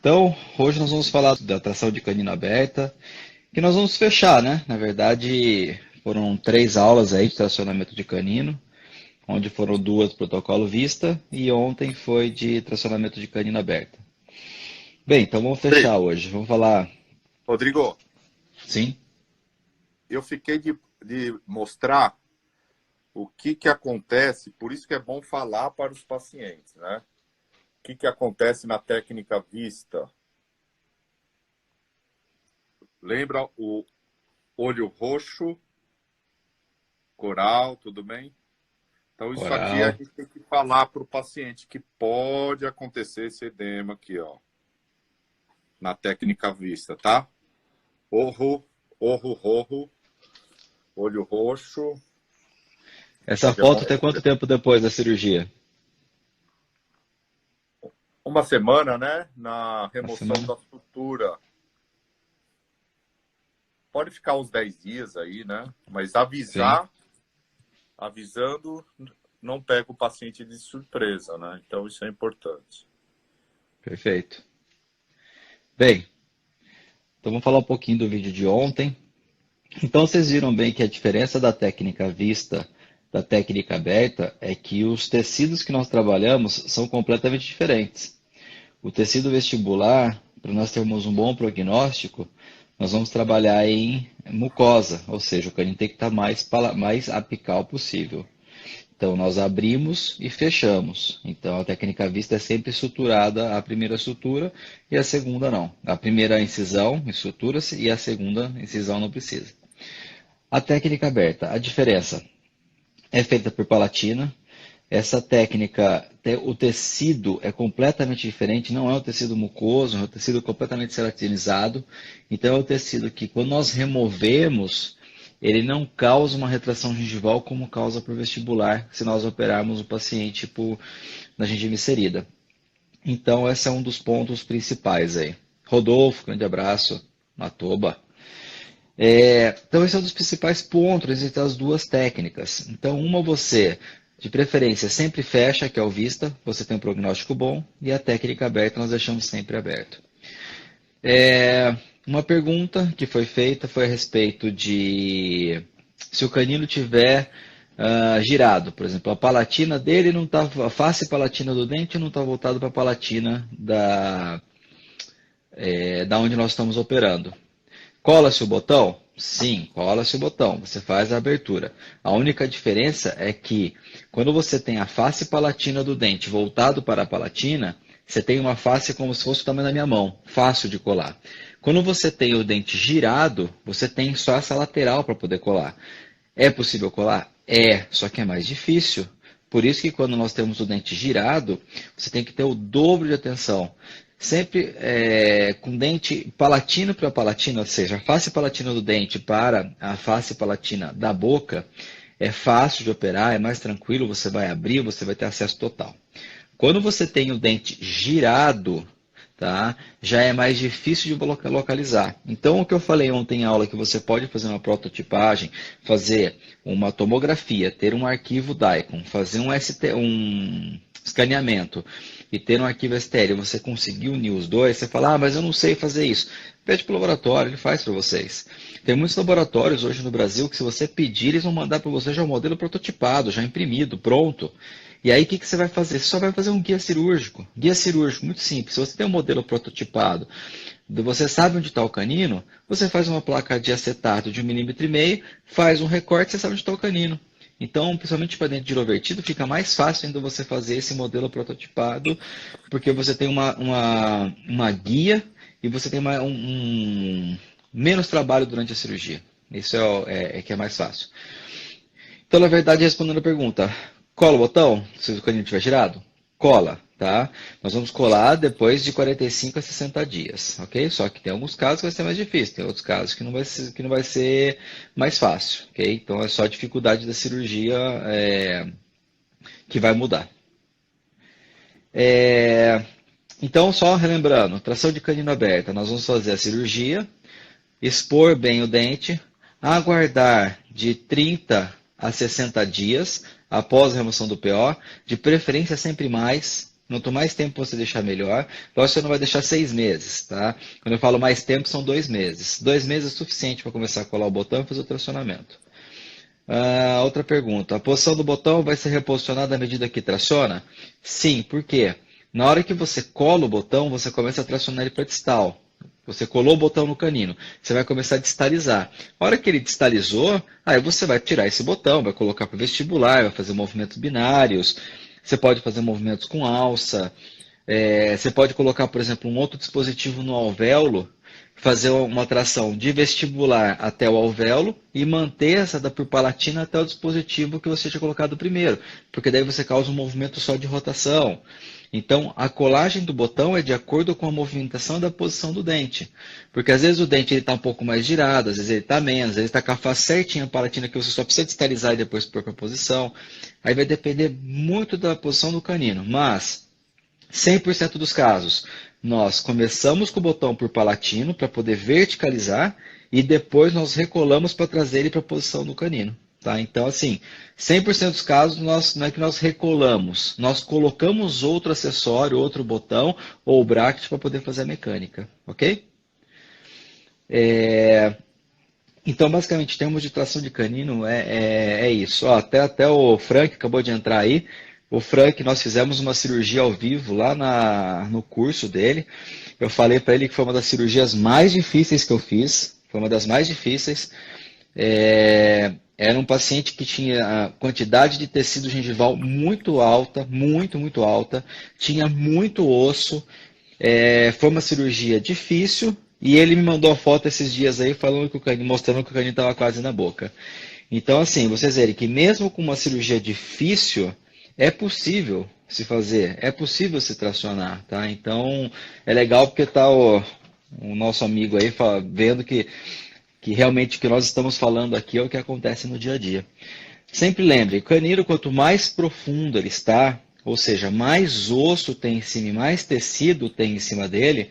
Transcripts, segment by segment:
Então, hoje nós vamos falar da tração de canino aberta, que nós vamos fechar, né? Na verdade, foram 3 aulas aí de tracionamento de canino, onde foram 2 protocolo Vista e ontem foi de tracionamento de canino aberta. Bem, então vamos Bem, fechar hoje. Vamos falar, Rodrigo, sim? eu fiquei de mostrar o que acontece, por isso que é bom falar para os pacientes, né? O que acontece na técnica vista. Lembra o olho roxo, coral, tudo bem? Então, isso aqui a Coral. gente tem que falar para o paciente que pode acontecer esse edema aqui, ó, na técnica vista, tá? Orro, orro, olho roxo, Essa pode foto tem aparecer. quanto tempo depois da cirurgia? Uma semana, né? Na Uma remoção semana? da sutura. Pode ficar uns 10 dias aí, né? Mas Sim, avisando, não pega o paciente de surpresa, né? Então isso é importante. perfeito. Bem, então vamos falar um pouquinho do vídeo de ontem. Então vocês viram bem que a diferença da técnica vista da técnica aberta é que os tecidos que nós trabalhamos são completamente diferentes. O tecido vestibular, para nós termos um bom prognóstico, nós vamos trabalhar em mucosa, ou seja, o canino tem que estar mais apical possível. Então, nós abrimos e fechamos. Então, a técnica vista é sempre suturada a primeira sutura e a segunda não. A primeira incisão estrutura-se e a segunda incisão não precisa. A técnica aberta, a diferença é feita por palatina. Essa técnica, o tecido é completamente diferente, não é um tecido mucoso, é um tecido completamente ceratinizado. Então, é um tecido que, quando nós removemos, ele não causa uma retração gengival como causa para o vestibular, se nós operarmos o paciente na gengiva inserida. Então, esse é um dos pontos principais aí. Rodolfo, grande abraço. Matoba. Então, esse é um dos principais pontos entre as duas técnicas. Então, uma você, de preferência, sempre fecha, que é o vista, você tem um prognóstico bom, e a técnica aberta nós deixamos sempre aberto. Uma pergunta que foi feita foi a respeito de se o canino tiver girado, por exemplo, a palatina dele não está, a face palatina do dente não está voltada para a palatina da onde nós estamos operando. Cola-se o botão? Sim, cola-se o botão. Você faz a abertura. A única diferença é que quando você tem a face palatina do dente voltado para a palatina, você tem uma face como se fosse o tamanho da minha mão, fácil de colar. Quando você tem o dente girado, você tem só essa lateral para poder colar. É possível colar? É, só que é mais difícil. Por isso que quando nós temos o dente girado, você tem que ter o dobro de atenção. Sempre com dente palatino para palatino, ou seja, a face palatina do dente para a face palatina da boca, é fácil de operar, é mais tranquilo, você vai abrir, você vai ter acesso total. Quando você tem o dente girado, tá? Já é mais difícil de localizar. Então, o que eu falei ontem em aula, que você pode fazer uma prototipagem, fazer uma tomografia, ter um arquivo DICOM, fazer um escaneamento e ter um arquivo estéreo, você conseguir unir os dois, você fala, mas eu não sei fazer isso. Pede para o laboratório, ele faz para vocês. Tem muitos laboratórios hoje no Brasil que, se você pedir, eles vão mandar para você já um modelo prototipado, já imprimido, pronto. E aí, o que você vai fazer? Você só vai fazer um guia cirúrgico. Guia cirúrgico, muito simples. Se você tem um modelo prototipado, você sabe onde está o canino, você faz uma placa de acetato de 1,5 mm, faz um recorte, você sabe onde está o canino. Então, principalmente para dentro de girovertido, fica mais fácil ainda você fazer esse modelo prototipado, porque você tem uma guia e você tem menos trabalho durante a cirurgia. Isso é que é mais fácil. Então, na verdade, respondendo a pergunta, cola o botão se o canino estiver girado? Cola, tá? Nós vamos colar depois de 45 a 60 dias, ok? Só que tem alguns casos que vai ser mais difícil, tem outros casos que não vai ser mais fácil, ok? Então, é só a dificuldade da cirurgia que vai mudar. Então, só relembrando, tração de canino aberta, nós vamos fazer a cirurgia, expor bem o dente, aguardar de 30 a 60 dias após a remoção do PO, de preferência sempre mais, Quanto mais tempo você deixar, melhor. Lógico, você não vai deixar 6 meses, tá? Quando eu falo mais tempo, são 2 meses. 2 meses é suficiente para começar a colar o botão e fazer o tracionamento. Outra pergunta. A posição do botão vai ser reposicionada à medida que traciona? Sim, por quê? Na hora que você cola o botão, você começa a tracionar ele para distal. Você colou o botão no canino, você vai começar a distalizar. A hora que ele distalizou, aí você vai tirar esse botão, vai colocar para o vestibular, vai fazer movimentos binários, você pode fazer movimentos com alça, você pode colocar, por exemplo, um outro dispositivo no alvéolo, fazer uma tração de vestibular até o alvéolo e manter essa da purpalatina até o dispositivo que você tinha colocado primeiro, porque daí você causa um movimento só de rotação. Então, a colagem do botão é de acordo com a movimentação da posição do dente. Porque às vezes o dente está um pouco mais girado, às vezes ele está menos, às vezes está com a face certinha, a palatina que você só precisa distalizar e depois pôr para a posição. Aí vai depender muito da posição do canino. Mas, 100% dos casos, nós começamos com o botão por palatino para poder verticalizar e depois nós recolamos para trazer ele para a posição do canino. Tá? Então, assim, 100% dos casos não é que nós recolamos, nós colocamos outro acessório, outro botão ou bracket para poder fazer a mecânica, ok? Então, basicamente, em termos de tração de canino, é isso. Ó, até o Frank acabou de entrar aí. O Frank, nós fizemos uma cirurgia ao vivo lá no curso dele. Eu falei para ele que foi uma das cirurgias mais difíceis que eu fiz. Foi uma das mais difíceis. Era um paciente que tinha a quantidade de tecido gengival muito alta, muito, muito alta. Tinha muito osso. Foi uma cirurgia difícil e ele me mandou a foto esses dias aí falando que mostrando que o canino estava quase na boca. Então, assim, vocês verem que mesmo com uma cirurgia difícil, é possível se fazer, é possível se tracionar, tá? Então, é legal porque tá o nosso amigo aí vendo que realmente o que nós estamos falando aqui é o que acontece no dia a dia. Sempre lembre, o canino, quanto mais profundo ele está, ou seja, mais osso tem em cima e mais tecido tem em cima dele,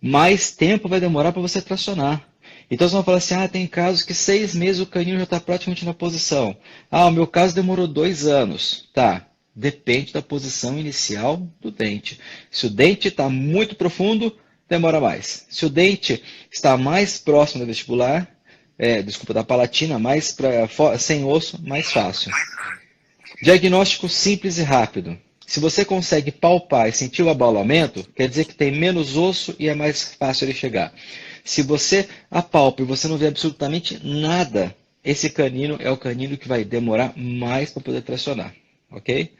mais tempo vai demorar para você tracionar. Então você vai falar assim, tem casos que 6 meses o canino já está praticamente na posição. O meu caso demorou 2 anos. Tá, depende da posição inicial do dente. Se o dente está muito profundo, demora mais. Se o dente está mais próximo do vestibular, da palatina, sem osso, mais fácil. Diagnóstico simples e rápido. Se você consegue palpar e sentir o abaulamento, quer dizer que tem menos osso e é mais fácil ele chegar. Se você apalpa e você não vê absolutamente nada, esse canino é o canino que vai demorar mais para poder tracionar, ok?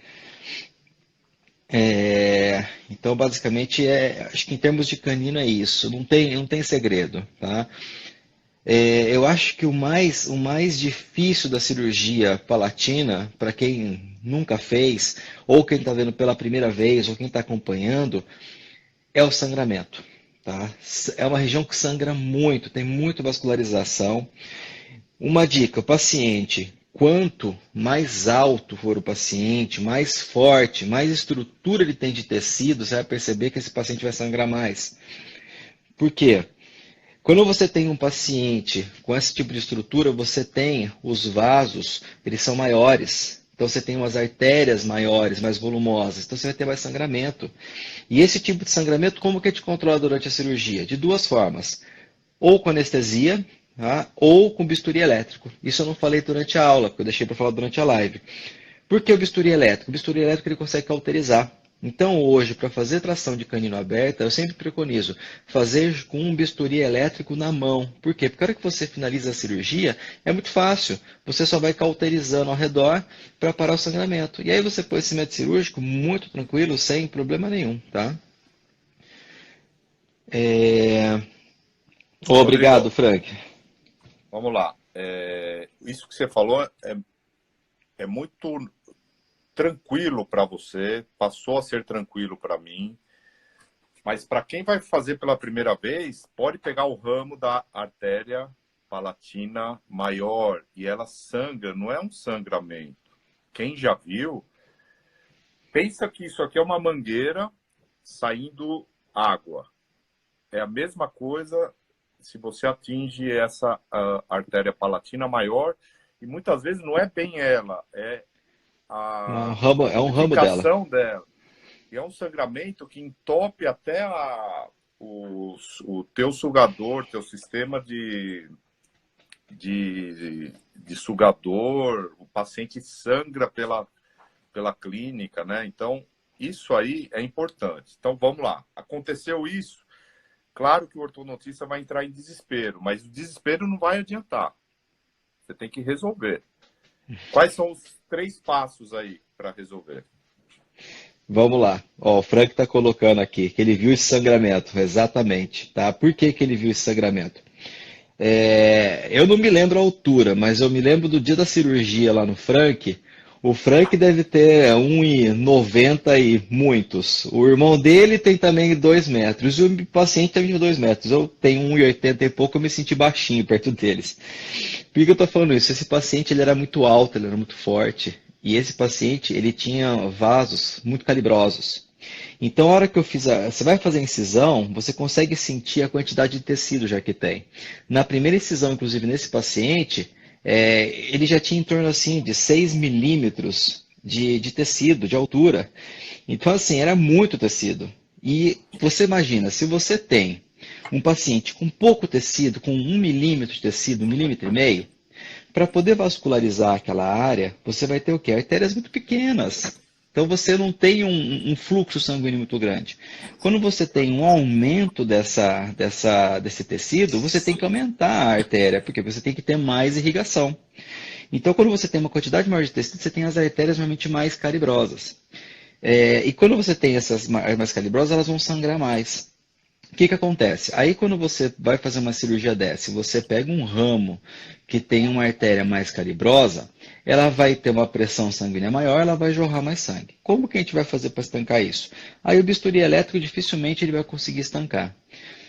Então, basicamente, acho que em termos de canino é isso. Não tem segredo, tá? Eu acho que o mais difícil da cirurgia palatina, para quem nunca fez, ou quem está vendo pela primeira vez, ou quem está acompanhando, é o sangramento. Tá? É uma região que sangra muito, tem muita vascularização. Uma dica, o paciente, quanto mais alto for o paciente, mais forte, mais estrutura ele tem de tecido, você vai perceber que esse paciente vai sangrar mais. Por quê? Quando você tem um paciente com esse tipo de estrutura, você tem os vasos, eles são maiores. Então você tem umas artérias maiores, mais volumosas. Então você vai ter mais sangramento. E esse tipo de sangramento, como que a gente controla durante a cirurgia? De duas formas. Ou com anestesia, tá? Ou com bisturi elétrico. Isso eu não falei durante a aula, porque eu deixei para falar durante a live. Por que o bisturi elétrico? O bisturi elétrico ele consegue cauterizar. Então, hoje, para fazer tração de canino aberta, eu sempre preconizo fazer com um bisturi elétrico na mão. Por quê? Porque a hora que você finaliza a cirurgia, é muito fácil. Você só vai cauterizando ao redor para parar o sangramento. E aí você põe esse método cirúrgico muito tranquilo, sem problema nenhum, tá? Obrigado, Rodrigo, Frank. vamos lá. Isso que você falou é muito tranquilo para você, passou a ser tranquilo para mim, mas para quem vai fazer pela primeira vez, pode pegar o ramo da artéria palatina maior e ela sangra, não é um sangramento. Quem já viu, pensa que isso aqui é uma mangueira saindo água. É a mesma coisa se você atinge essa artéria palatina maior, e muitas vezes não é bem ela, é a É um ramo dela. ramificação dela. E é um sangramento que entope até o teu sugador, teu sistema de sugador, o paciente sangra pela clínica, né? Então, isso aí é importante. Então, vamos lá. Aconteceu isso, claro que o ortodontista vai entrar em desespero, mas o desespero não vai adiantar. Você tem que resolver. Quais são os 3 passos aí para resolver? Vamos lá. Ó, o Frank está colocando aqui que ele viu esse sangramento, exatamente, tá? Por que que ele viu esse sangramento? Eu não me lembro a altura, mas eu me lembro do dia da cirurgia lá no Frank. O Frank deve ter 1,90 e muitos. O irmão dele tem também 2 metros. E o paciente tem 2 metros. Eu tenho 1,80 e pouco, eu me senti baixinho perto deles. Por que eu estou falando isso? Esse paciente ele era muito alto, ele era muito forte. E esse paciente ele tinha vasos muito calibrosos. Então, a hora que eu fiz você vai fazer a incisão, você consegue sentir a quantidade de tecido já que tem. Na primeira incisão, inclusive nesse paciente, ele já tinha em torno assim de 6 milímetros de tecido, de altura. Então, assim, era muito tecido. E você imagina, se você tem um paciente com pouco tecido, com 1 milímetro de tecido, 1,5 milímetros, para poder vascularizar aquela área, você vai ter o quê? Artérias muito pequenas. Então você não tem um fluxo sanguíneo muito grande. Quando você tem um aumento desse tecido, você tem que aumentar a artéria, porque você tem que ter mais irrigação. Então, quando você tem uma quantidade maior de tecido, você tem as artérias realmente mais calibrosas. E quando você tem essas mais calibrosas, elas vão sangrar mais. O que que acontece? Aí quando você vai fazer uma cirurgia dessa, você pega um ramo que tem uma artéria mais calibrosa, ela vai ter uma pressão sanguínea maior, ela vai jorrar mais sangue. Como que a gente vai fazer para estancar isso? Aí o bisturi elétrico dificilmente ele vai conseguir estancar.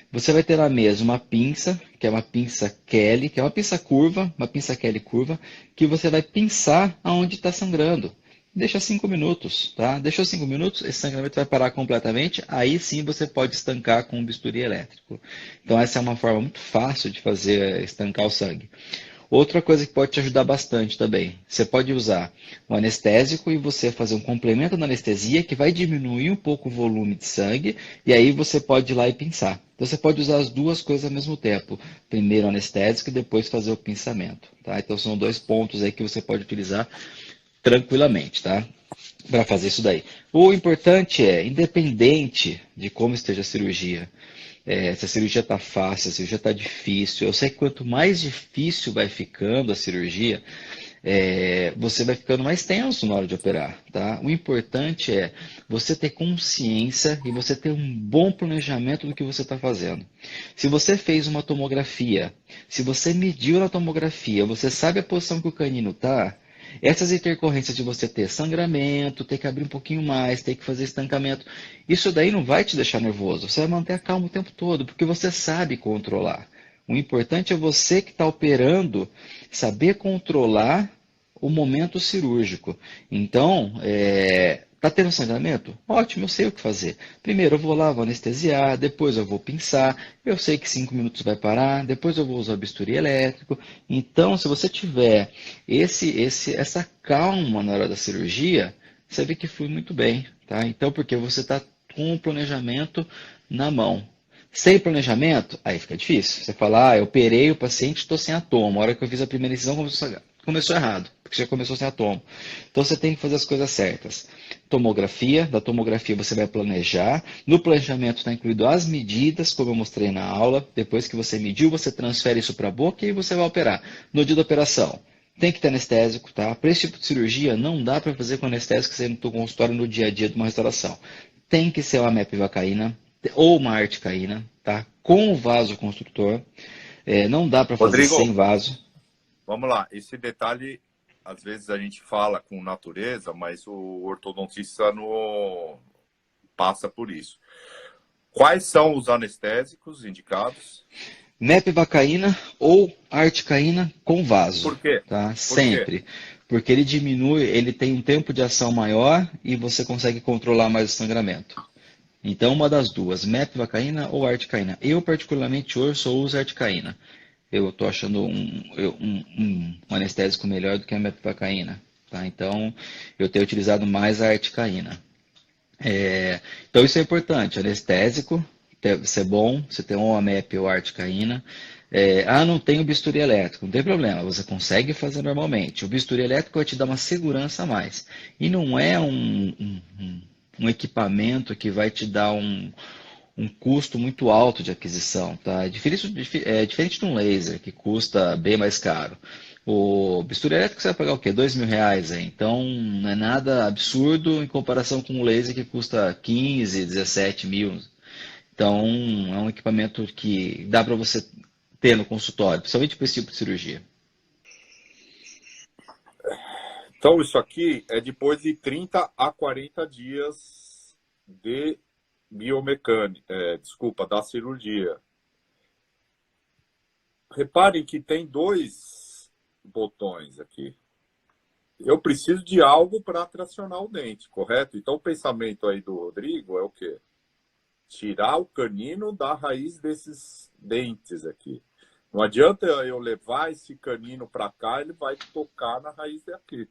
Você vai ter na mesa uma pinça, que é uma pinça Kelly, que é uma pinça curva, uma pinça Kelly curva, que você vai pinçar aonde está sangrando. Deixa 5 minutos, tá? Deixou 5 minutos, esse sangramento vai parar completamente, aí sim você pode estancar com um bisturi elétrico. Então essa é uma forma muito fácil de fazer estancar o sangue. Outra coisa que pode te ajudar bastante também, você pode usar um anestésico e você fazer um complemento na anestesia que vai diminuir um pouco o volume de sangue e aí você pode ir lá e pinçar. Então você pode usar as duas coisas ao mesmo tempo. Primeiro o anestésico e depois fazer o pinçamento. Tá? Então são 2 pontos aí que você pode utilizar tranquilamente, tá? Para fazer isso daí. O importante é, independente de como esteja a cirurgia, se a cirurgia está fácil, se a cirurgia está difícil, eu sei que quanto mais difícil vai ficando a cirurgia, você vai ficando mais tenso na hora de operar, tá? O importante é você ter consciência e você ter um bom planejamento do que você está fazendo. Se você fez uma tomografia, se você mediu na tomografia, você sabe a posição que o canino está, essas intercorrências de você ter sangramento, ter que abrir um pouquinho mais, ter que fazer estancamento, isso daí não vai te deixar nervoso. Você vai manter a calma o tempo todo, porque você sabe controlar. O importante é você que está operando saber controlar o momento cirúrgico. Então, está tendo sangramento? Ótimo, eu sei o que fazer. Primeiro eu vou lá, vou anestesiar, depois eu vou pinçar, eu sei que 5 minutos vai parar, depois eu vou usar o bisturi elétrico. Então, se você tiver essa calma na hora da cirurgia, você vê que flui muito bem, tá? Então, porque você está com o planejamento na mão. Sem planejamento, aí fica difícil. Você fala, eu operei o paciente, estou sem atomo. A hora que eu fiz a primeira incisão, começou errado, porque já começou sem atomo. Então você tem que fazer as coisas certas. Tomografia, da tomografia você vai planejar. No planejamento está incluído as medidas, como eu mostrei na aula. Depois que você mediu, você transfere isso para a boca e aí você vai operar. No dia da operação, tem que ter anestésico, tá? Para esse tipo de cirurgia, não dá para fazer com anestésico saindo do consultório no dia a dia de uma restauração. Tem que ser uma mepivacaína ou uma articaína, tá? Com o vaso construtor. Não dá para fazer Rodrigo, sem vaso. vamos lá. Esse detalhe, às vezes a gente fala com natureza, mas o ortodontista não passa por isso. Quais são os anestésicos indicados? Mepivacaína ou articaína com vaso, Por quê? tá? Por quê? Sempre. Porque ele diminui, ele tem um tempo de ação maior e você consegue controlar mais o sangramento. Então, uma das duas, mepivacaína ou articaína. Eu, particularmente, hoje só uso articaína. Eu estou achando um anestésico melhor do que a mepivacaína. Tá? Então, eu tenho utilizado mais a articaína. Então isso é importante, anestésico, ser bom, você tem um OMAP ou articaína. Não tem o bisturi elétrico, não tem problema, você consegue fazer normalmente. O bisturi elétrico vai te dar uma segurança a mais. E não é um equipamento que vai te dar um custo muito alto de aquisição, tá? É diferente de um laser, que custa bem mais caro. O bisturi elétrico você vai pagar o quê? R$ 2.000 aí. Então não é nada absurdo em comparação com o laser que custa 15, 17 mil. Então é um equipamento que dá para você ter no consultório, principalmente para esse tipo de cirurgia. Então, isso aqui é depois de 30 a 40 dias de biomecânica, desculpa, da cirurgia. Reparem que tem dois botões aqui. Eu preciso de algo para tracionar o dente, correto? Então, o pensamento aí do Rodrigo é o quê? Tirar o canino da raiz desses dentes aqui. Não adianta eu levar esse canino para cá, ele vai tocar na raiz daqui.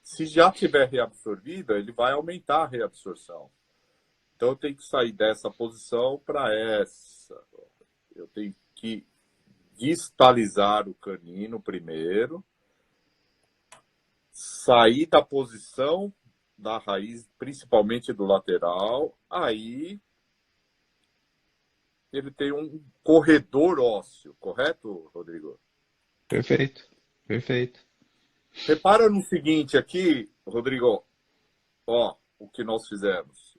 Se já tiver reabsorvida, ele vai aumentar a reabsorção. Então, eu tenho que sair dessa posição para essa. Eu tenho que distalizar o canino primeiro, sair da posição da raiz, principalmente do lateral, aí ele tem um corredor ósseo, correto, Rodrigo? Perfeito, perfeito. Repara no seguinte aqui, Rodrigo, ó, o que nós fizemos.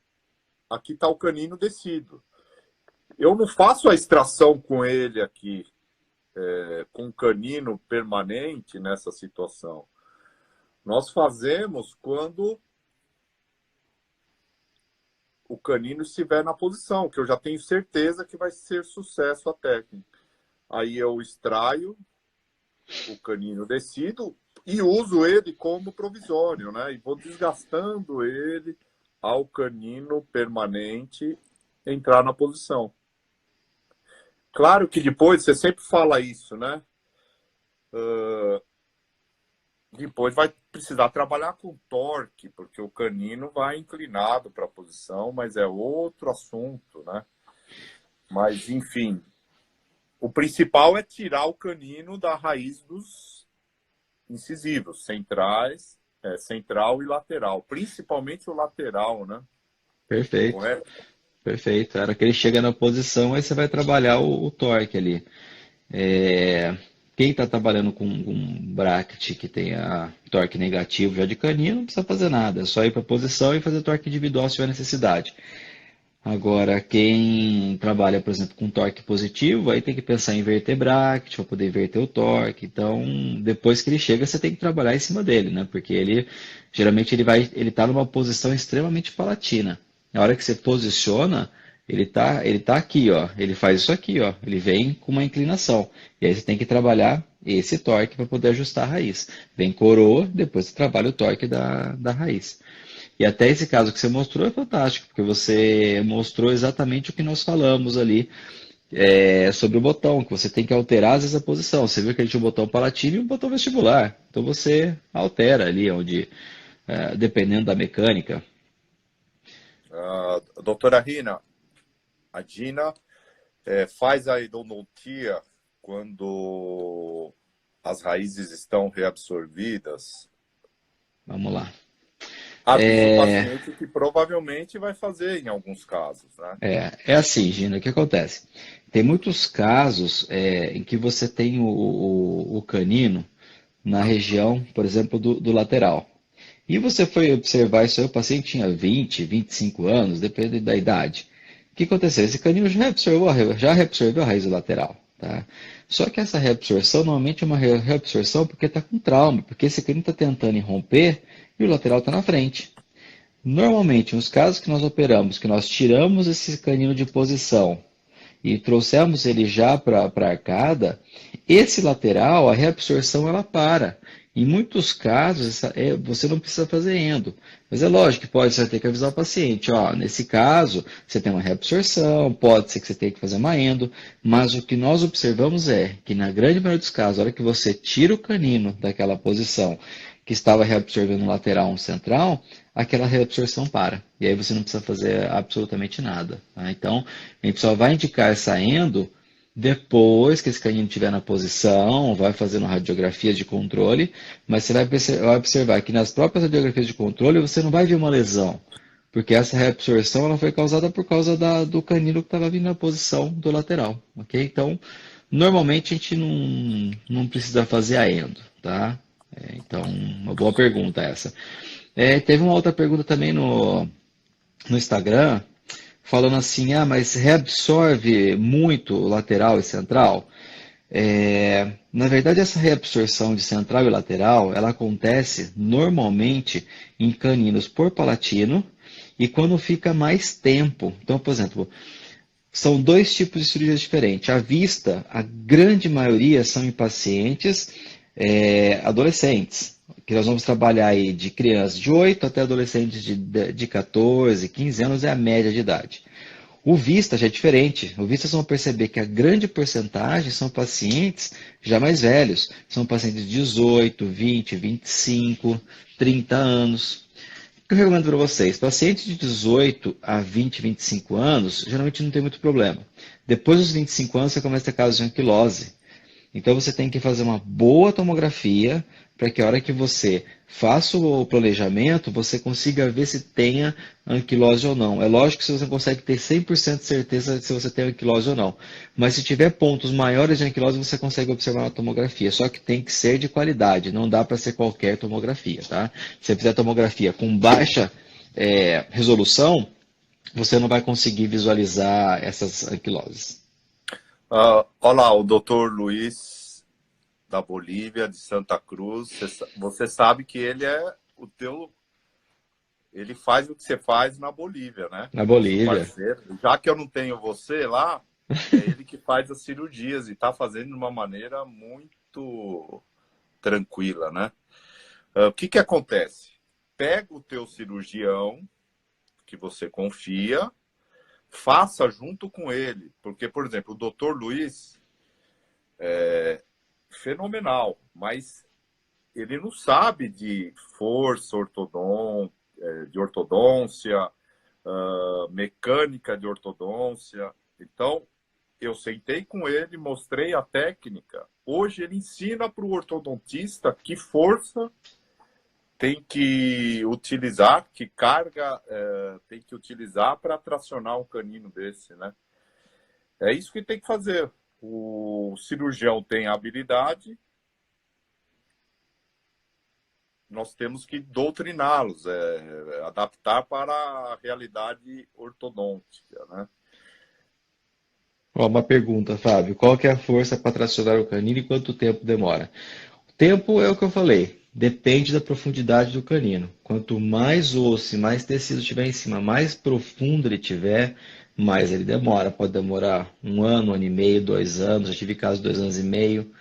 Aqui está o canino descido. Eu não faço a extração com ele aqui, com canino permanente nessa situação. Nós fazemos quando o canino estiver na posição, que eu já tenho certeza que vai ser sucesso a técnica. Aí eu extraio o canino descido e uso ele como provisório, né? E vou desgastando ele ao canino permanente entrar na posição. Claro que depois, você sempre fala isso, né? Depois vai precisar trabalhar com torque, porque o canino vai inclinado para a posição, mas é outro assunto, né? Mas, enfim, o principal é tirar o canino da raiz dos incisivos, centrais, central e lateral. Principalmente o lateral, né? Perfeito, Correto? perfeito. A hora que ele chega na posição, aí você vai trabalhar o torque ali. Quem está trabalhando com um bracket que tenha torque negativo já de canino, não precisa fazer nada. É só ir para a posição e fazer torque individual se tiver necessidade. Agora, quem trabalha, por exemplo, com torque positivo, aí tem que pensar em inverter bracket para poder inverter o torque. Então, depois que ele chega, você tem que trabalhar em cima dele, né? Porque geralmente ele está numa posição extremamente palatina. Na hora que você posiciona, ele tá aqui, ó. Ele faz isso aqui, ó. Ele vem com uma inclinação. E aí você tem que trabalhar esse torque para poder ajustar a raiz. Vem coroa, depois você trabalha o torque da raiz. E até esse caso que você mostrou é fantástico, porque você mostrou exatamente o que nós falamos ali sobre o botão, que você tem que alterar às vezes a posição. Você viu que ele tinha um botão palatino e um botão vestibular. Então você altera ali onde, dependendo da mecânica. Doutora Rina, a Gina faz a endodontia quando as raízes estão reabsorvidas. Vamos lá. Avisa o paciente que provavelmente vai fazer em alguns casos, né? É assim, Gina, o que acontece? Tem muitos casos em que você tem o canino na região, por exemplo, do lateral. E você foi observar isso aí, o paciente tinha 20, 25 anos, depende da idade. O que aconteceu? Esse canino já reabsorveu a raiz lateral, tá? Só que essa reabsorção normalmente é uma reabsorção porque está com trauma, porque esse canino está tentando irromper e o lateral está na frente. Normalmente, nos casos que nós operamos, que nós tiramos esse canino de posição e trouxemos ele já para a arcada, esse lateral, a reabsorção ela para. Em muitos casos, você não precisa fazer endo. Mas é lógico que você vai ter que avisar o paciente, ó, nesse caso, você tem uma reabsorção, pode ser que você tenha que fazer uma endo, mas o que nós observamos é que na grande maioria dos casos, a hora que você tira o canino daquela posição que estava reabsorvendo o lateral ou central, aquela reabsorção para. E aí você não precisa fazer absolutamente nada. Tá? Então, a gente só vai indicar essa endo depois que esse canino estiver na posição, vai fazendo radiografias de controle, mas você vai observar que nas próprias radiografias de controle você não vai ver uma lesão, porque essa reabsorção ela foi causada por causa do canino que estava vindo na posição do lateral, ok? Então, normalmente a gente não precisa fazer a endo, tá? Então, uma boa pergunta essa. Teve uma outra pergunta também no Instagram, falando assim, mas reabsorve muito lateral e central? Na verdade, essa reabsorção de central e lateral, ela acontece normalmente em caninos por palatino e quando fica mais tempo. Então, por exemplo, são dois tipos de cirurgias diferentes. À vista, a grande maioria são em pacientes adolescentes, que nós vamos trabalhar aí de crianças de 8 até adolescentes de 14, 15 anos é a média de idade. O Vista já é diferente. O Vista vocês vão perceber que a grande porcentagem são pacientes já mais velhos. São pacientes de 18, 20, 25, 30 anos. O que eu recomendo para vocês? Pacientes de 18 a 20, 25 anos, geralmente não tem muito problema. Depois dos 25 anos, você começa a ter casos de anquilose. Então você tem que fazer uma boa tomografia para que a hora que você faça o planejamento, você consiga ver se tenha anquilose ou não. É lógico que você não consegue ter 100% de certeza se você tem anquilose ou não. Mas se tiver pontos maiores de anquilose, você consegue observar na tomografia. Só que tem que ser de qualidade, não dá para ser qualquer tomografia. Tá? Se você fizer tomografia com baixa resolução, você não vai conseguir visualizar essas anquiloses. Olá, o Dr. Luiz da Bolívia, de Santa Cruz. Você sabe que ele é o teu... Ele faz o que você faz na Bolívia, né? Na Bolívia. Já que eu não tenho você lá, é ele que faz as cirurgias e está fazendo de uma maneira muito tranquila, né? O que acontece? Pega o teu cirurgião, que você confia, faça junto com ele. Porque, por exemplo, o Dr. Luiz é fenomenal, mas ele não sabe de força de ortodôncia, mecânica de ortodôncia. Então, eu sentei com ele, mostrei a técnica. Hoje ele ensina para o ortodontista que força tem que utilizar, que carga tem que utilizar para tracionar um canino desse, né? É isso que tem que fazer. O cirurgião tem a habilidade, nós temos que doutriná-los, adaptar para a realidade ortodôntica, né? Uma pergunta, Fábio. Qual que é a força para tracionar o canino e quanto tempo demora? O tempo é o que eu falei. Depende da profundidade do canino. Quanto mais osso e mais tecido tiver em cima, mais profundo ele tiver, mais ele demora. Pode demorar 1 ano e meio, 2 anos. Já tive casos de 2 anos e meio.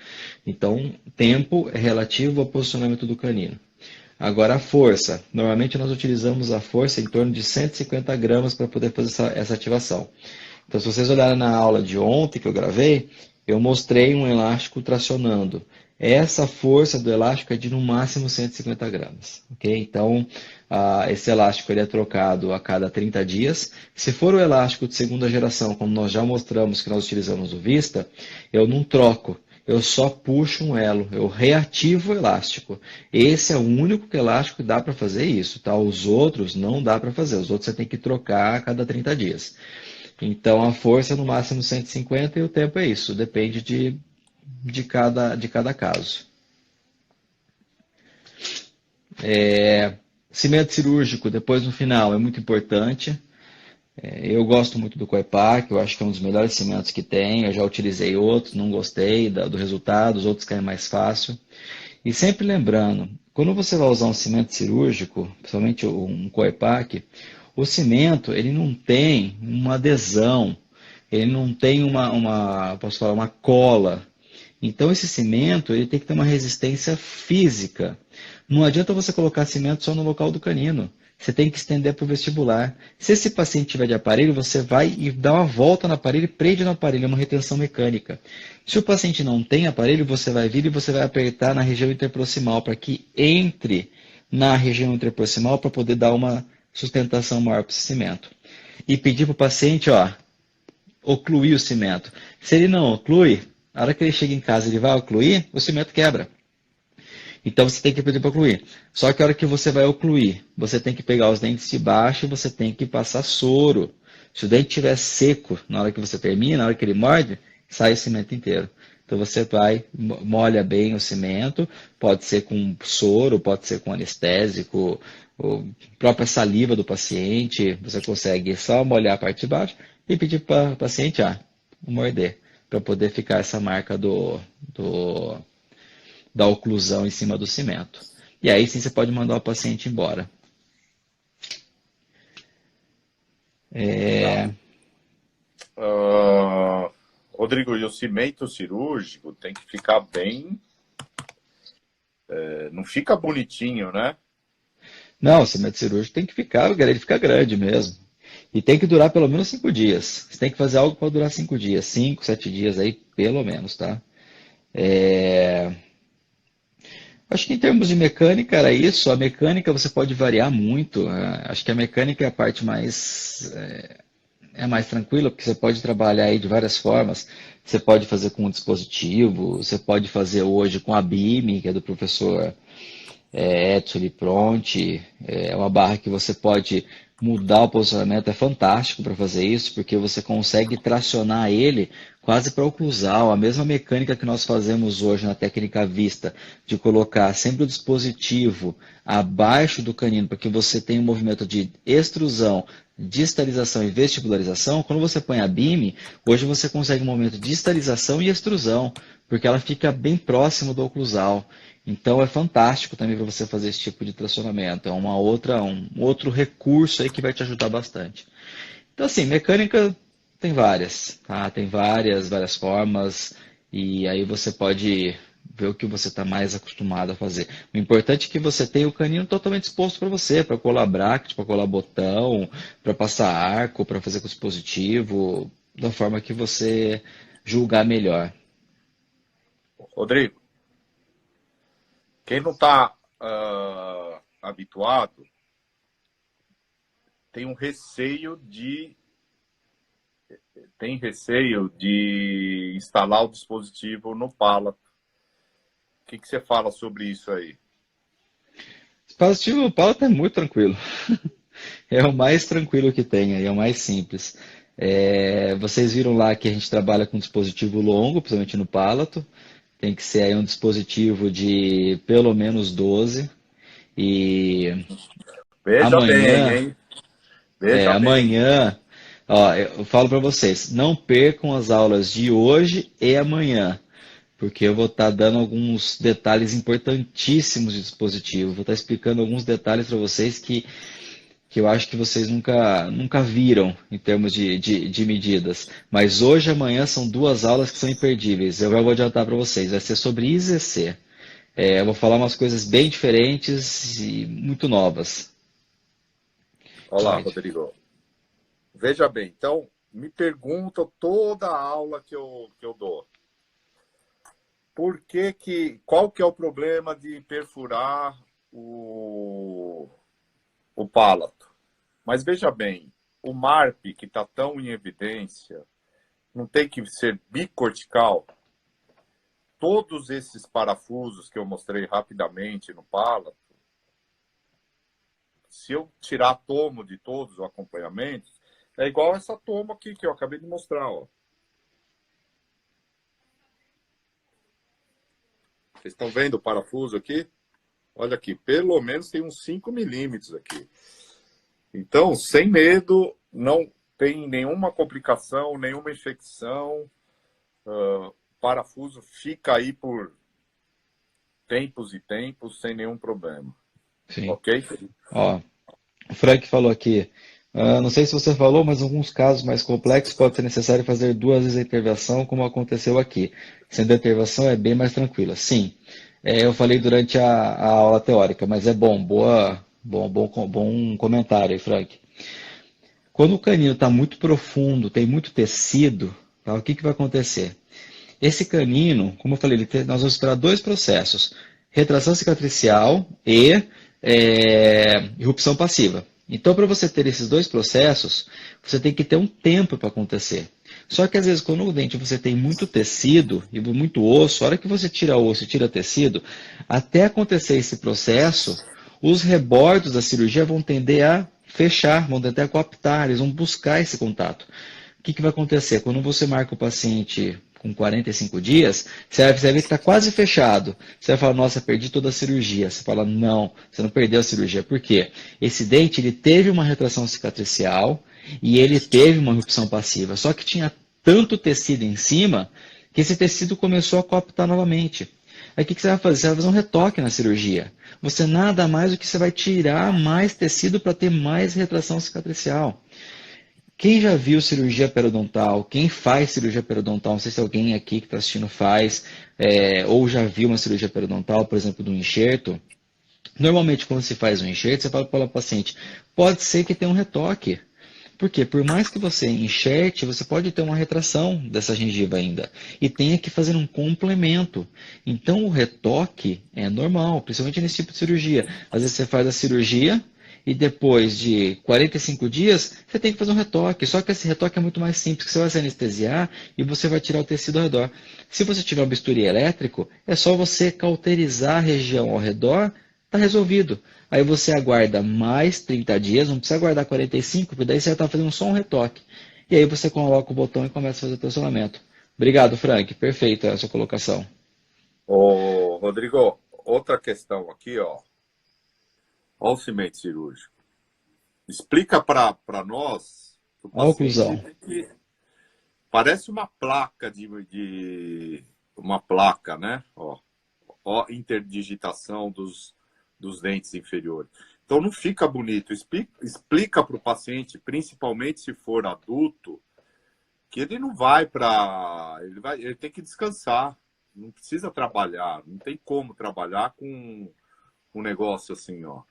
Então, tempo é relativo ao posicionamento do canino. Agora, a força. Normalmente nós utilizamos a força em torno de 150 gramas para poder fazer essa ativação. Então, se vocês olharem na aula de ontem que eu gravei, eu mostrei um elástico tracionando. Essa força do elástico é de no máximo 150 gramas. Okay? Então, esse elástico ele é trocado a cada 30 dias. Se for o elástico de segunda geração, como nós já mostramos que nós utilizamos o Vista, eu não troco. Eu só puxo um elo, eu reativo o elástico. Esse é o único elástico que dá para fazer isso. Tá? Os outros não dá para fazer. Os outros você tem que trocar a cada 30 dias. Então, a força é no máximo 150 e o tempo é isso. Depende de cada caso. Cimento cirúrgico, depois no final, é muito importante. Eu gosto muito do Coepac, eu acho que é um dos melhores cimentos que tem. Eu já utilizei outros, não gostei do resultado, os outros caem mais fácil. E sempre lembrando, quando você vai usar um cimento cirúrgico, principalmente um Coepac, o cimento ele não tem uma adesão, ele não tem posso falar, uma cola. Então, esse cimento ele tem que ter uma resistência física. Não adianta você colocar cimento só no local do canino. Você tem que estender para o vestibular. Se esse paciente tiver de aparelho, você vai e dá uma volta no aparelho e prende no aparelho, é uma retenção mecânica. Se o paciente não tem aparelho, você vai vir e você vai apertar na região interproximal para que entre na região interproximal para poder dar uma sustentação maior para esse cimento. E pedir para o paciente, ó, ocluir o cimento. Se ele não oclui, na hora que ele chega em casa ele vai ocluir, o cimento quebra. Então você tem que pedir para ocluir. Só que a hora que você vai ocluir, você tem que pegar os dentes de baixo e você tem que passar soro. Se o dente estiver seco na hora que você termina, na hora que ele morde, sai o cimento inteiro. Então você vai, molha bem o cimento, pode ser com soro, pode ser com anestésico, ou própria saliva do paciente, você consegue só molhar a parte de baixo e pedir para o paciente morder, para poder ficar essa marca da oclusão em cima do cimento. E aí sim você pode mandar o paciente embora. Tá. Rodrigo, e o cimento cirúrgico tem que ficar bem. Não fica bonitinho, né? Não, o cimento cirúrgico tem que ficar, ele fica grande mesmo. E tem que durar pelo menos 5 dias. Você tem que fazer algo para durar 5 dias, 5, 7 dias aí, pelo menos, tá? Acho que em termos de mecânica era isso. A mecânica você pode variar muito. Acho que a mecânica é a parte mais tranquila, porque você pode trabalhar aí de várias formas. Você pode fazer com um dispositivo, você pode fazer hoje com a BIM, que é do professor Edson Pronti. É uma barra que você pode mudar o posicionamento, é fantástico para fazer isso, porque você consegue tracionar ele quase para oclusal, a mesma mecânica que nós fazemos hoje na técnica vista, de colocar sempre o dispositivo abaixo do canino, para que você tenha um movimento de extrusão, distalização e vestibularização. Quando você põe a BIM, hoje você consegue um momento de distalização e extrusão, porque ela fica bem próximo do oclusal. Então é fantástico também para você fazer esse tipo de tracionamento. É um outro recurso aí que vai te ajudar bastante. Então assim, mecânica tem várias, tá? Tem várias formas e aí você pode ver o que você está mais acostumado a fazer. O importante é que você tenha o canino totalmente exposto para você, para colar bracket, para colar botão, para passar arco, para fazer com dispositivo, da forma que você julgar melhor. Rodrigo, quem não está habituado tem receio de instalar o dispositivo no palato. O que você fala sobre isso aí? O dispositivo Palato é muito tranquilo. É o mais tranquilo que tem, aí, é o mais simples. Vocês viram lá que a gente trabalha com dispositivo longo, principalmente no palato. Tem que ser aí um dispositivo de pelo menos 12. E Veja bem, amanhã, hein? Veja bem. amanhã, ó, eu falo para vocês, não percam as aulas de hoje e amanhã, porque eu vou estar dando alguns detalhes importantíssimos de dispositivo. Vou estar explicando alguns detalhes para vocês que eu acho que vocês nunca viram em termos de medidas. Mas hoje e amanhã são 2 aulas que são imperdíveis. Eu já vou adiantar para vocês. Vai ser sobre IZC. Eu vou falar umas coisas bem diferentes e muito novas. Olá, Slide. Rodrigo. Veja bem, então, me perguntam toda a aula que eu dou. Qual que é o problema de perfurar o palato? Mas veja bem, o MARP, que está tão em evidência, não tem que ser bicortical? Todos esses parafusos que eu mostrei rapidamente no palato, se eu tirar a tomo de todos os acompanhamentos, é igual essa tomo aqui que eu acabei de mostrar. Ó. Vocês estão vendo o parafuso aqui? Olha aqui, pelo menos tem uns 5 milímetros aqui. Então, sem medo, não tem nenhuma complicação, nenhuma infecção. O parafuso fica aí por tempos e tempos, sem nenhum problema. Sim. Ok? Ó, o Frank falou aqui, Não sei se você falou, mas em alguns casos mais complexos pode ser necessário fazer 2 vezes a intervenção, como aconteceu aqui. Sendo a intervenção é bem mais tranquila. Sim, eu falei durante a aula teórica, mas é bom comentário aí, Frank. Quando o canino está muito profundo, tem muito tecido, tá, o que vai acontecer? Esse canino, como eu falei, nós vamos esperar 2 processos: retração cicatricial e irrupção passiva. Então, para você ter esses 2 processos, você tem que ter um tempo para acontecer. Só que às vezes, quando no dente você tem muito tecido e muito osso, a hora que você tira osso e tira tecido, até acontecer esse processo, os rebordos da cirurgia vão tender a fechar, vão tender a coaptar, eles vão buscar esse contato. O que vai acontecer? Quando você marca o paciente com 45 dias, você vai ver que está quase fechado. Você vai falar, nossa, perdi toda a cirurgia. Você fala, não, você não perdeu a cirurgia. Por quê? Esse dente ele teve uma retração cicatricial e ele teve uma erupção passiva. Só que tinha tanto tecido em cima que esse tecido começou a coaptar novamente. Aí o que você vai fazer? Você vai fazer um retoque na cirurgia. Você nada mais do que você vai tirar mais tecido para ter mais retração cicatricial. Quem já viu cirurgia periodontal, quem faz cirurgia periodontal, não sei se alguém aqui que está assistindo faz, ou já viu uma cirurgia periodontal, por exemplo, do enxerto. Normalmente, quando se faz um enxerto, você fala para o paciente, pode ser que tenha um retoque. Por quê? Por mais que você enxerte, você pode ter uma retração dessa gengiva ainda. E tenha que fazer um complemento. Então, o retoque é normal, principalmente nesse tipo de cirurgia. Às vezes você faz a cirurgia e depois de 45 dias, você tem que fazer um retoque. Só que esse retoque é muito mais simples, que você vai se anestesiar e você vai tirar o tecido ao redor. Se você tiver um bisturi elétrico, é só você cauterizar a região ao redor, está resolvido. Aí você aguarda mais 30 dias, não precisa aguardar 45, porque daí você já está fazendo só um retoque. E aí você coloca o botão e começa a fazer o tensionamento. Obrigado, Frank. Perfeita a sua colocação. Ô, Rodrigo, outra questão aqui, ó. Olha o cimento cirúrgico. Explica para nós, pro A oclusão. que parece uma placa uma placa, né? Ó, interdigitação dos dentes inferiores. Então não fica bonito. Explica para o paciente, principalmente se for adulto, que ele não vai para. Ele tem que descansar. Não precisa trabalhar. Não tem como trabalhar com um negócio assim, ó.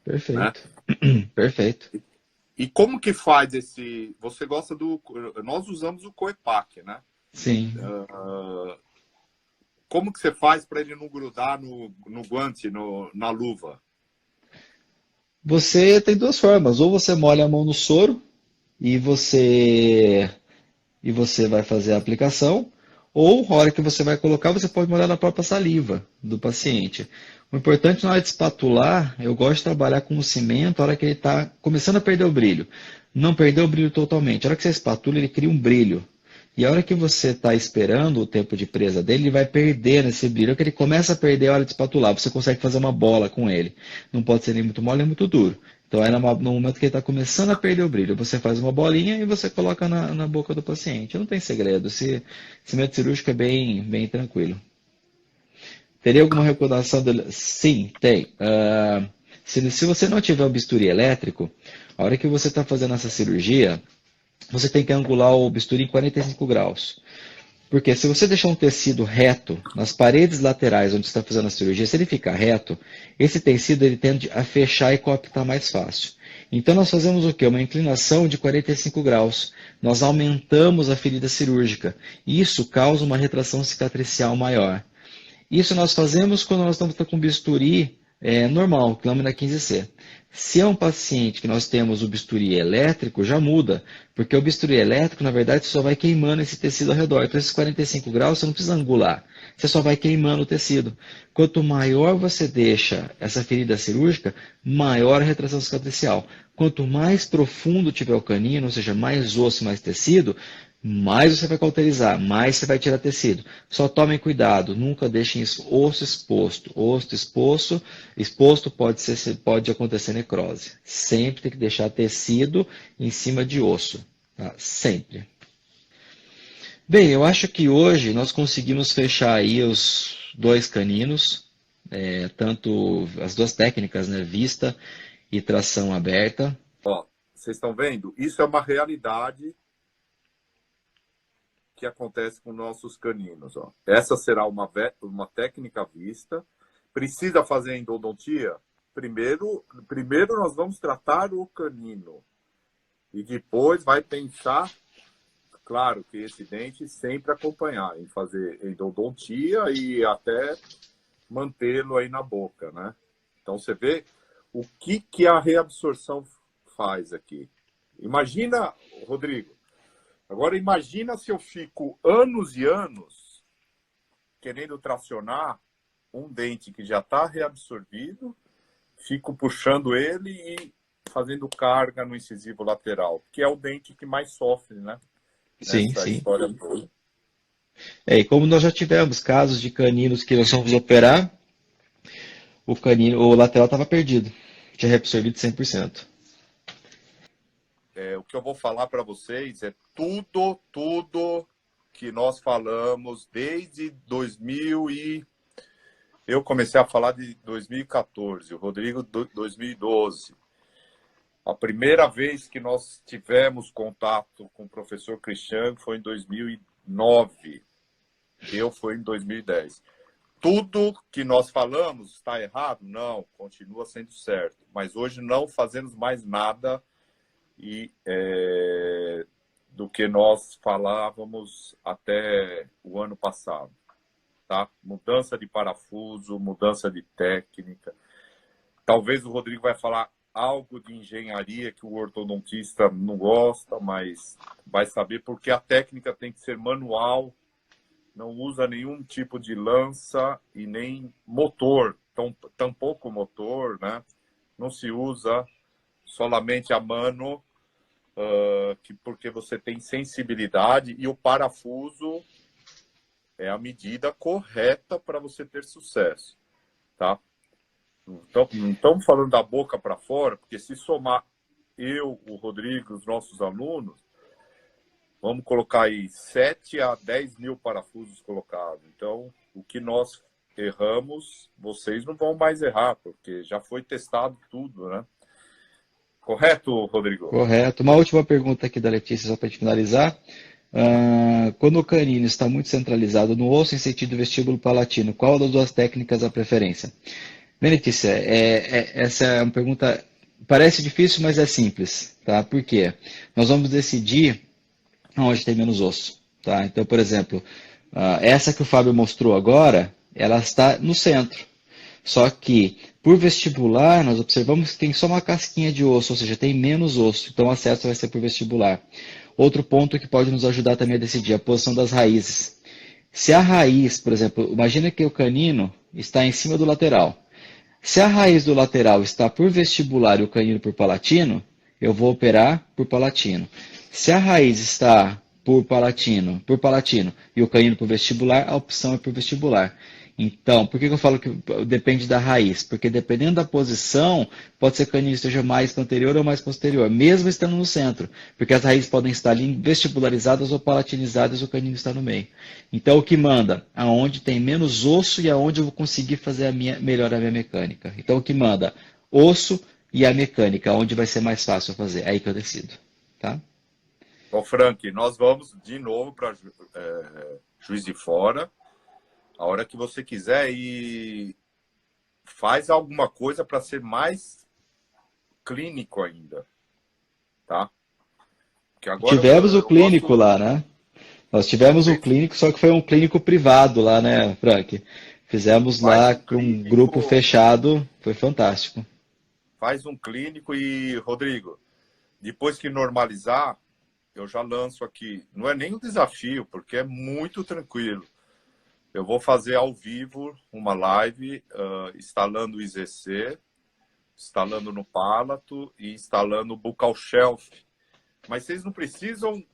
Perfeito. Né? Perfeito. E como que faz esse. Você gosta do. Nós usamos o Coepac, né? Sim. Como que você faz para ele não grudar no guante, na luva? Você tem 2 formas. Ou você molha a mão no soro e você vai fazer a aplicação, ou a hora que você vai colocar, você pode molhar na própria saliva do paciente. O importante na hora de espatular, eu gosto de trabalhar com o cimento na hora que ele está começando a perder o brilho. Não perder o brilho totalmente. A hora que você espatula, ele cria um brilho. E a hora que você está esperando o tempo de presa dele, ele vai perder esse brilho. A hora que ele começa a perder a hora de espatular, você consegue fazer uma bola com ele. Não pode ser nem muito mole nem muito duro. Então é no momento que ele está começando a perder o brilho, você faz uma bolinha e você coloca na boca do paciente. Não tem segredo. Esse cimento cirúrgico é bem tranquilo. Teria alguma recomendação? Sim, tem. Se você não tiver um bisturi elétrico, a hora que você está fazendo essa cirurgia, você tem que angular o bisturi em 45 graus. Porque se você deixar um tecido reto nas paredes laterais onde você está fazendo a cirurgia, se ele ficar reto, esse tecido ele tende a fechar e coaptar mais fácil. Então nós fazemos o quê? Uma inclinação de 45 graus. Nós aumentamos a ferida cirúrgica. E isso causa uma retração cicatricial maior. Isso nós fazemos quando nós estamos com bisturi normal, lâmina 15C. Se é um paciente que nós temos o bisturi elétrico, já muda, porque o bisturi elétrico, na verdade, só vai queimando esse tecido ao redor. Então, esses 45 graus, você não precisa angular, você só vai queimando o tecido. Quanto maior você deixa essa ferida cirúrgica, maior a retração cicatricial. Quanto mais profundo tiver o canino, ou seja, mais osso, mais tecido, mais você vai cauterizar, mais você vai tirar tecido. Só tomem cuidado, nunca deixem osso exposto. Osso exposto pode acontecer necrose. Sempre tem que deixar tecido em cima de osso. Tá? Sempre. Bem, eu acho que hoje nós conseguimos fechar aí os 2 caninos, tanto as 2 técnicas, né, vista e tração aberta. Ó, Vocês estão vendo? Isso é uma realidade que acontece com nossos caninos. Ó. Essa será uma técnica vista. Precisa fazer endodontia? Primeiro nós vamos tratar o canino. E depois vai pensar, claro, que esse dente sempre acompanhar, em fazer endodontia e até mantê-lo aí na boca, né? Então você vê o que a reabsorção faz aqui. Imagina, Rodrigo, agora imagina se eu fico anos e anos querendo tracionar um dente que já está reabsorvido, fico puxando ele e fazendo carga no incisivo lateral, que é o dente que mais sofre, né? Sim, Nessa sim. história toda. E como nós já tivemos casos de caninos que nós fomos operar, o lateral estava perdido, tinha reabsorvido 100%. O que eu vou falar para vocês é tudo que nós falamos desde 2000 e... Eu comecei a falar de 2014, o Rodrigo 2012. A primeira vez que nós tivemos contato com o professor Cristiano foi em 2009. Eu fui em 2010. Tudo que nós falamos está errado? Não, continua sendo certo. Mas hoje não fazemos mais nada do que nós falávamos até o ano passado. Tá? Mudança de parafuso, mudança de técnica. Talvez o Rodrigo vai falar algo de engenharia que o ortodontista não gosta, mas vai saber porque a técnica tem que ser manual, não usa nenhum tipo de lança e nem motor, tampouco motor, né? Não se usa solamente a mano, porque você tem sensibilidade e o parafuso é a medida correta para você ter sucesso, tá? Então, não estamos falando da boca para fora, porque se somar eu, o Rodrigo, os nossos alunos, vamos colocar aí 7 a 10 mil parafusos colocados. Então, o que nós erramos, vocês não vão mais errar, porque já foi testado tudo, né? Correto, Rodrigo? Correto. Uma última pergunta aqui da Letícia, só para gente finalizar. Quando o canino está muito centralizado no osso em sentido vestíbulo palatino, qual das duas técnicas a preferência? Bem, Letícia, essa é uma pergunta, parece difícil, mas é simples, tá? Por quê? Nós vamos decidir onde tem menos osso, tá? Então, por exemplo, essa que o Fábio mostrou agora, ela está no centro. Só que, por vestibular, nós observamos que tem só uma casquinha de osso, ou seja, tem menos osso, então o acesso vai ser por vestibular. Outro ponto que pode nos ajudar também a decidir, a posição das raízes. Se a raiz, por exemplo, imagina que o canino está em cima do lateral. Se a raiz do lateral está por vestibular e o canino por palatino, eu vou operar por palatino. Se a raiz está por palatino e o canino por vestibular, a opção é por vestibular. Então, por que eu falo que depende da raiz? Porque dependendo da posição, pode ser que o canino esteja mais anterior ou mais posterior, mesmo estando no centro, porque as raízes podem estar ali vestibularizadas ou palatinizadas e o canino está no meio. Então, o que manda? Aonde tem menos osso e aonde eu vou conseguir fazer melhor a minha mecânica. Então, o que manda? Osso e a mecânica, onde vai ser mais fácil fazer. É aí que eu decido. Tá? Ô, Frank, nós vamos de novo para Juiz de Fora. A hora que você quiser e faz alguma coisa para ser mais clínico ainda, tá? Porque agora Tivemos o clínico posso... lá, né? Nós tivemos um clínico, só que foi um clínico privado lá, né, Frank? Fizemos Faz lá um com um clínico, grupo fechado, foi fantástico. faz um clínico e, Rodrigo, depois que normalizar, eu já lanço aqui. Não é nem um desafio, porque é muito tranquilo. Eu vou fazer ao vivo uma live instalando o IZC, instalando no Palato e instalando o Buccal Shelf. Mas vocês não precisam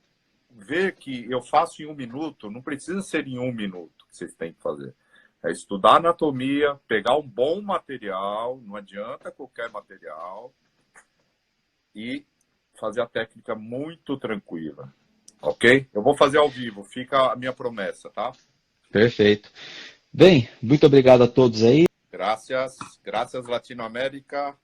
ver que eu faço em 1 minuto, não precisa ser em 1 minuto que vocês têm que fazer. É estudar anatomia, pegar um bom material, não adianta qualquer material, e fazer a técnica muito tranquila. Ok? Eu vou fazer ao vivo, fica a minha promessa, tá? Perfeito. Bem, muito obrigado a todos aí. Graças, graças Latinoamérica.